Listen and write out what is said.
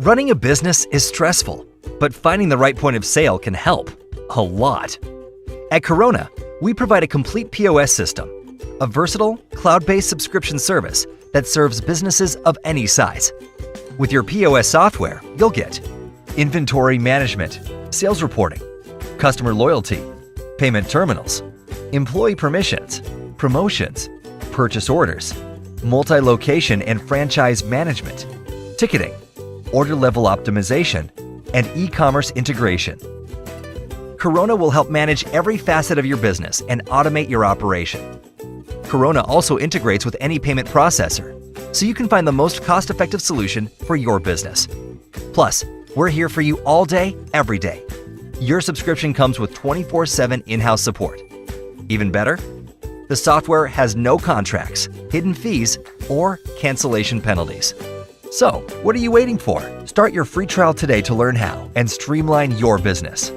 Running a business is stressful, but finding the right point of sale can help a lot. At KORNA, we provide a complete POS system, a versatile, cloud-based subscription service that serves businesses of any size. With your POS software, you'll get inventory management, sales reporting, customer loyalty, payment terminals, employee permissions, promotions, purchase orders, multi-location and franchise management, ticketing, order level optimization, and e-commerce integration. KORNA will help manage every facet of your business and automate your operation. KORNA also integrates with any payment processor, so you can find the most cost-effective solution for your business. Plus, we're here for you all day, every day. Your subscription comes with 24/7 in-house support. Even better, the software has no contracts, hidden fees, or cancellation penalties. So, what are you waiting for? Start your free trial today to learn how and streamline your business.